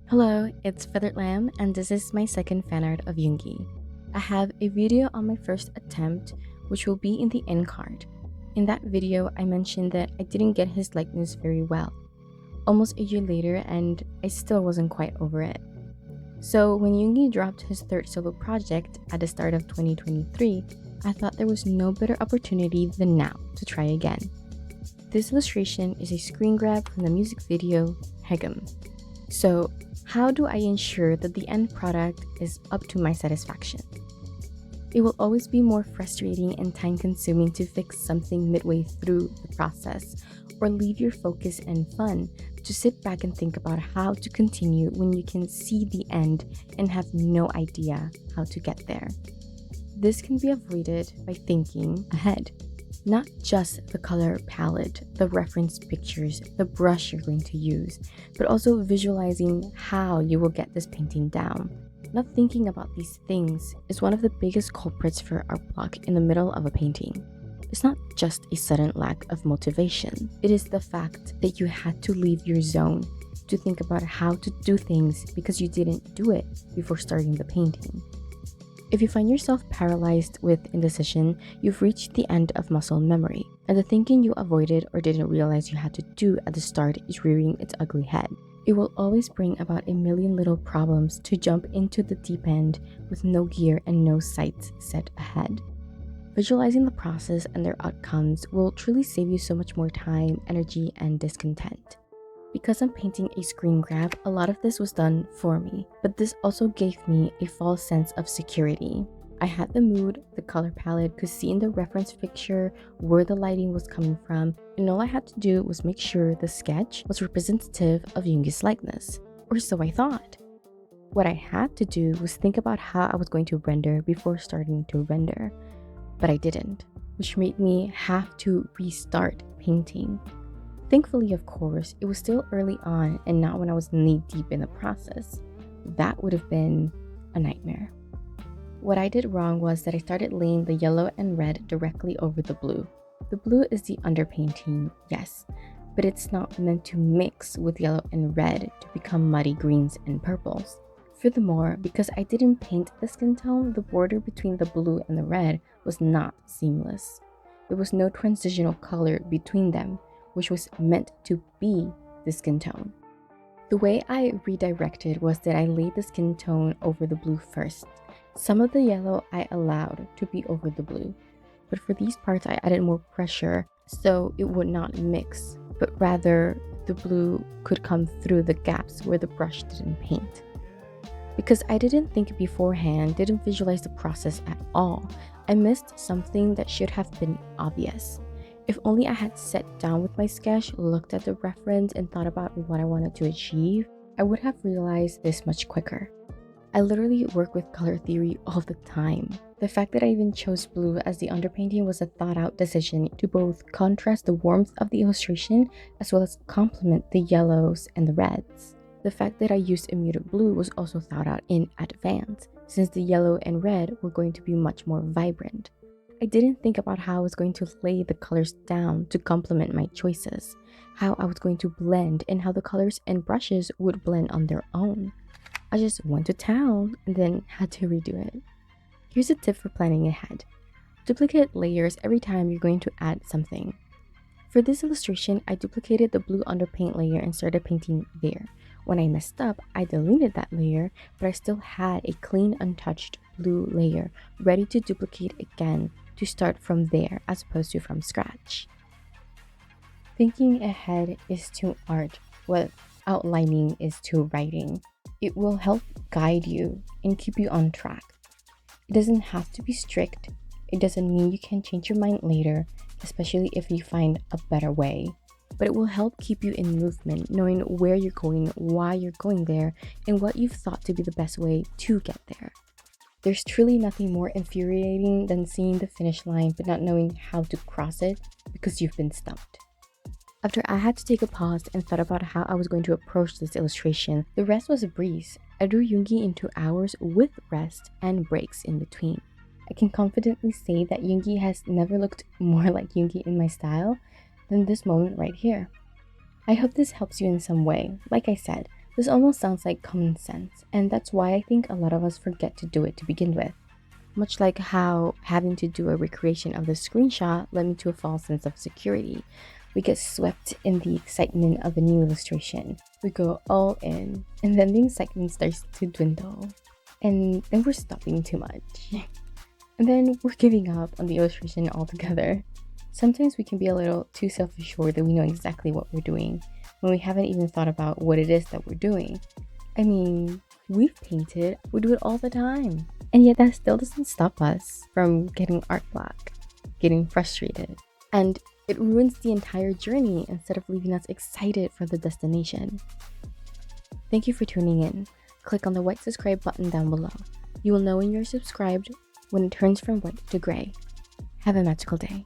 Hello, it's Feathered Lamb, and this is my second fan art of Yoongi. I have a video on my first attempt, which will be in the end card. In that video, I mentioned that I didn't get his likeness very well, almost a year later, and I still wasn't quite over it. So when Yoongi dropped his third solo project at the start of 2023, I thought there was no better opportunity than now to try again. This illustration is a screen grab from the music video Hegum. So, how do I ensure that the end product is up to my satisfaction? It will always be more frustrating and time consuming to fix something midway through the process or leave your focus and fun to sit back and think about how to continue when you can see the end and have no idea how to get there. This can be avoided by thinking ahead. Not just the color palette, the reference pictures, the brush you're going to use, but also visualizing how you will get this painting down. Not thinking about these things is one of the biggest culprits for art block in the middle of a painting. It's not just a sudden lack of motivation, it is the fact that you had to leave your zone to think about how to do things because you didn't do it before starting the painting. If you find yourself paralyzed with indecision, you've reached the end of muscle memory, and the thinking you avoided or didn't realize you had to do at the start is rearing its ugly head. It will always bring about a million little problems to jump into the deep end with no gear and no sights set ahead. Visualizing the process and their outcomes will truly save you so much more time, energy, and discontent. Because I'm painting a screen grab, a lot of this was done for me, but this also gave me a false sense of security. I had the mood, the color palette, could see in the reference picture where the lighting was coming from, and all I had to do was make sure the sketch was representative of Yoongi's likeness, or so I thought. What I had to do was think about how I was going to render before starting to render, but I didn't, which made me have to restart painting. Thankfully, of course, it was still early on and not when I was knee-deep in the process. That would have been a nightmare. What I did wrong was that I started laying the yellow and red directly over the blue. The blue is the underpainting, yes, but it's not meant to mix with yellow and red to become muddy greens and purples. Furthermore, because I didn't paint the skin tone, the border between the blue and the red was not seamless. There was no transitional color between them, which was meant to be the skin tone. The way I redirected was that I laid the skin tone over the blue first. Some of the yellow I allowed to be over the blue, but for these parts I added more pressure so it would not mix, but rather the blue could come through the gaps where the brush didn't paint. Because I didn't think beforehand, didn't visualize the process at all, I missed something that should have been obvious. If only I had sat down with my sketch, looked at the reference, and thought about what I wanted to achieve, I would have realized this much quicker. I literally work with color theory all the time. The fact that I even chose blue as the underpainting was a thought-out decision to both contrast the warmth of the illustration as well as complement the yellows and the reds. The fact that I used a muted blue was also thought out in advance, since the yellow and red were going to be much more vibrant. I didn't think about how I was going to lay the colors down to complement my choices, how I was going to blend, and how the colors and brushes would blend on their own. I just went to town and then had to redo it. Here's a tip for planning ahead. Duplicate layers every time you're going to add something. For this illustration, I duplicated the blue underpaint layer and started painting there. When I messed up, I deleted that layer, but I still had a clean, untouched blue layer ready to duplicate again to start from there as opposed to from scratch. Thinking ahead is to art what outlining is to writing. It will help guide you and keep you on track. It doesn't have to be strict. It doesn't mean you can change your mind later, especially if you find a better way. But it will help keep you in movement, knowing where you're going, why you're going there, and what you've thought to be the best way to get there. There's truly nothing more infuriating than seeing the finish line but not knowing how to cross it because you've been stumped. After I had to take a pause and thought about how I was going to approach this illustration, the rest was a breeze. I drew Yoongi in 2 hours with rest and breaks in between. I can confidently say that Yoongi has never looked more like Yoongi in my style than this moment right here. I hope this helps you in some way. Like I said, This almost sounds like common sense, and that's why I think a lot of us forget to do it to begin with. Much like how having to do a recreation of the screenshot led me to a false sense of security. We get swept in the excitement of a new illustration. We go all in, and then the excitement starts to dwindle. And then we're stopping too much. And then we're giving up on the illustration altogether. Sometimes we can be a little too self-assured that we know exactly what we're doing when we haven't even thought about what it is that we're doing. I mean, we've painted, we do it all the time. And yet that still doesn't stop us from getting art block, getting frustrated. And it ruins the entire journey instead of leaving us excited for the destination. Thank you for tuning in. Click on the white subscribe button down below. You will know when you're subscribed when it turns from white to gray. Have a magical day.